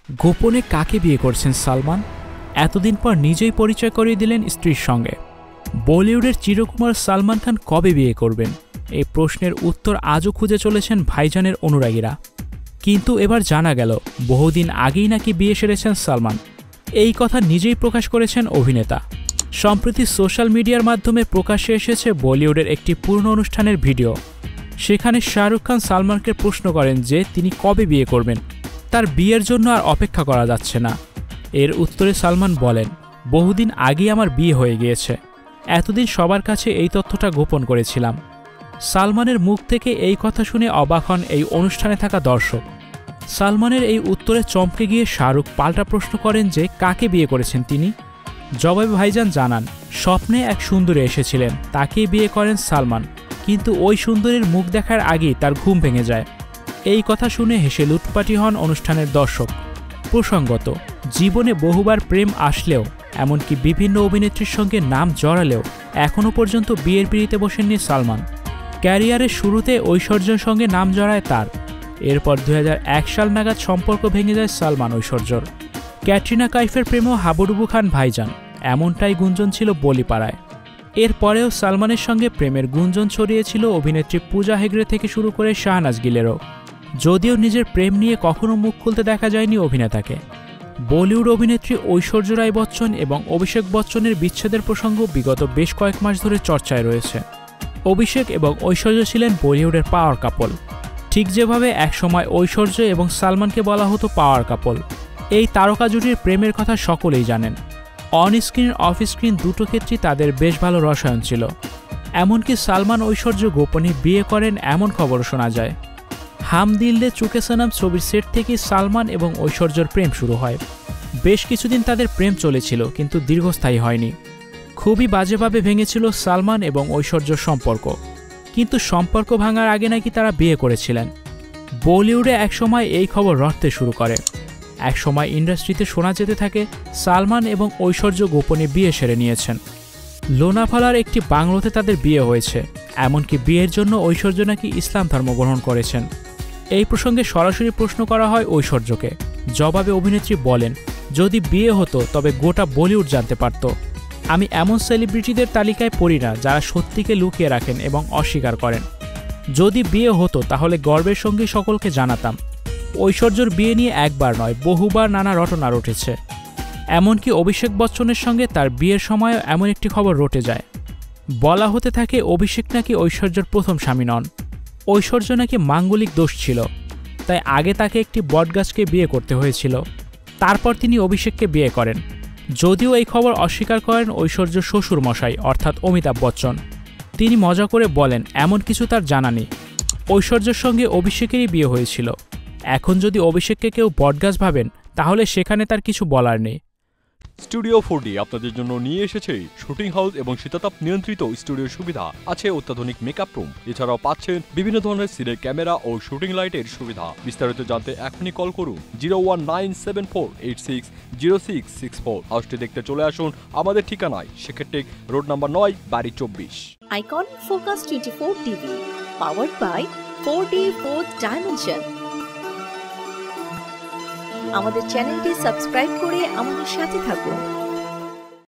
গোপনে কাকে বিয়ে করছেন সালমান? এতদিন পর নিজেই পরিচয় করিয়ে দিলেন স্ত্রীর সঙ্গে। বলিউডের চিরকুমার সালমান খান কবে বিয়ে করবেন, এই প্রশ্নের উত্তর আজও খুঁজে চলেছেন ভাইজানের অনুরাগীরা। কিন্তু এবার জানা গেল বহুদিন আগেই নাকি বিয়ে সেরেছেন সালমান। এই কথা নিজেই প্রকাশ করেছেন অভিনেতা। সম্প্রতি সোশ্যাল মিডিয়ার মাধ্যমে প্রকাশ্যে এসেছে বলিউডের একটি পূর্ণ অনুষ্ঠানের ভিডিও। সেখানে শাহরুখ খান সালমানকে প্রশ্ন করেন যে তিনি কবে বিয়ে করবেন, তার বিয়ের জন্য আর অপেক্ষা করা যাচ্ছে না। এর উত্তরে সালমান বলেন, বহুদিন আগেই আমার বিয়ে হয়ে গিয়েছে, এতদিন সবার কাছে এই তথ্যটা গোপন করেছিলাম। সালমানের মুখ থেকে এই কথা শুনে অবাক হন এই অনুষ্ঠানে থাকা দর্শক। সালমানের এই উত্তরে চমকে গিয়ে শাহরুখ পাল্টা প্রশ্ন করেন যে কাকে বিয়ে করেছেন তিনি। জবাবে ভাইজান জানান, স্বপ্নে এক সুন্দরী এসেছিলেন, তাকেই বিয়ে করেন সালমান, কিন্তু ওই সুন্দরীর মুখ দেখার আগেই তার ঘুম ভেঙে যায়। এই কথা শুনে হেসে লুটপাটি হন অনুষ্ঠানের দর্শক। প্রসঙ্গত, জীবনে বহুবার প্রেম আসলেও, এমনকি বিভিন্ন অভিনেত্রীর সঙ্গে নাম জড়ালেও এখনও পর্যন্ত বিয়ের পিঁড়িতে বসেননি সালমান। ক্যারিয়ারের শুরুতে ঐশ্বর্যের সঙ্গে নাম জড়ায় তার। এরপর 2001 সাল নাগাদ সম্পর্ক ভেঙে যায় সালমান ঐশ্বর্যর। ক্যাটরিনা কাইফের প্রেমেও হাবুডুবু খান ভাইজান, এমনটাই গুঞ্জন ছিল বলিপাড়ায়। এরপরেও সালমানের সঙ্গে প্রেমের গুঞ্জন ছড়িয়েছিল অভিনেত্রী পূজা হেগড়ে থেকে শুরু করে শাহনাজ গিলেরও। যদিও নিজের প্রেম নিয়ে কখনো মুখ খুলতে দেখা যায়নি অভিনেতাকে। বলিউড অভিনেত্রী ঐশ্বর্য রায় বচ্চন এবং অভিষেক বচ্চনের বিচ্ছেদের প্রসঙ্গ বিগত বেশ কয়েক মাস ধরে চর্চায় রয়েছে। অভিষেক এবং ঐশ্বর্য ছিলেন বলিউডের পাওয়ার কাপল, ঠিক যেভাবে একসময় ঐশ্বর্য এবং সালমানকে বলা হতো পাওয়ার কাপল। এই তারকা জুটির প্রেমের কথা সকলেই জানেন। অন স্ক্রিন অফ স্ক্রিন দুটো ক্ষেত্রেই তাদের বেশ ভালো রসায়ন ছিল। এমনকি সালমান ঐশ্বর্য গোপনে বিয়ে করেন এমন খবরও শোনা যায়। হাম দিল দে চুকে সনম ছবির সেট থেকেই সালমান এবং ঐশ্বর্যর প্রেম শুরু হয়। বেশ কিছুদিন তাদের প্রেম চলেছিল, কিন্তু দীর্ঘস্থায়ী হয়নি। খুবই বাজেভাবে ভেঙেছিল সালমান এবং ঐশ্বর্যর সম্পর্ক। কিন্তু সম্পর্ক ভাঙার আগে নাকি তারা বিয়ে করেছিলেন। বলিউডে একসময় এই খবর রটতে শুরু করে। একসময় ইন্ডাস্ট্রিতে শোনা যেতে থাকে সালমান এবং ঐশ্বর্য গোপনে বিয়ে সেরে নিয়েছেন। লোনাভালার একটি বাংলোতে তাদের বিয়ে হয়েছে। এমনকি বিয়ের জন্য ঐশ্বর্য নাকি ইসলাম ধর্ম গ্রহণ করেছেন। এই প্রসঙ্গে সরাসরি প্রশ্ন করা হয় ঐশ্বর্যকে। জবাবে অভিনেত্রী বলেন, যদি বিয়ে হতো তবে গোটা বলিউড জানতে পারত। আমি এমন সেলিব্রিটিদের তালিকায় পড়ি না যারা সত্যিকে লুকিয়ে রাখেন এবং অস্বীকার করেন। যদি বিয়ে হতো তাহলে গর্বের সঙ্গে সকলকে জানাতাম। ঐশ্বর্যর বিয়ে নিয়ে একবার নয়, বহুবার নানা রটনা রটেছে। এমনকি অভিষেক বচ্চনের সঙ্গে তার বিয়ের সময়ও এমন একটি খবর রটে যায়। বলা হতে থাকে অভিষেক নাকি ঐশ্বর্যর প্রথম স্বামী নন। ঐশ্বর্য নাকি মাঙ্গলিক দোষ ছিল, তাই আগে তাকে একটি বটগাছকে বিয়ে করতে হয়েছিল। তারপর তিনি অভিষেককে বিয়ে করেন। যদিও এই খবর অস্বীকার করেন ঐশ্বর্যর শ্বশুর মশাই অর্থাৎ অমিতাভ বচ্চন। তিনি মজা করে বলেন, এমন কিছু তার জানা নেই। ঐশ্বর্যের সঙ্গে অভিষেকেরই বিয়ে হয়েছিল। এখন যদি অভিষেককে কেউ বটগাছ ভাবেন, তাহলে সেখানে তার কিছু বলার নেই। স্টুডিও 4D আপনাদের জন্য নিয়ে এসেছে শুটিং হাউস এবং শীতাতাপ নিয়ন্ত্রিত স্টুডিও সুবিধা, আছে অত্যাধুনিক মেকআপ রুম, এছাড়াও পাচ্ছেন বিভিন্ন ধরনের সিনের ক্যামেরা ও শুটিং লাইটের সুবিধা। বিস্তারিত জানতে এখনই কল করুন 01974860664। হাউসটি দেখতে চলে আসুন আমাদের ঠিকানায়, সেক্ষেত্রে রোড নাম্বার 9, বাড়ি 24। Icon Focus 24 TV, powered by 4D Fourth Dimension। আমাদের চ্যানেলটি সাবস্ক্রাইব করে আমাদের সাথে থাকুন।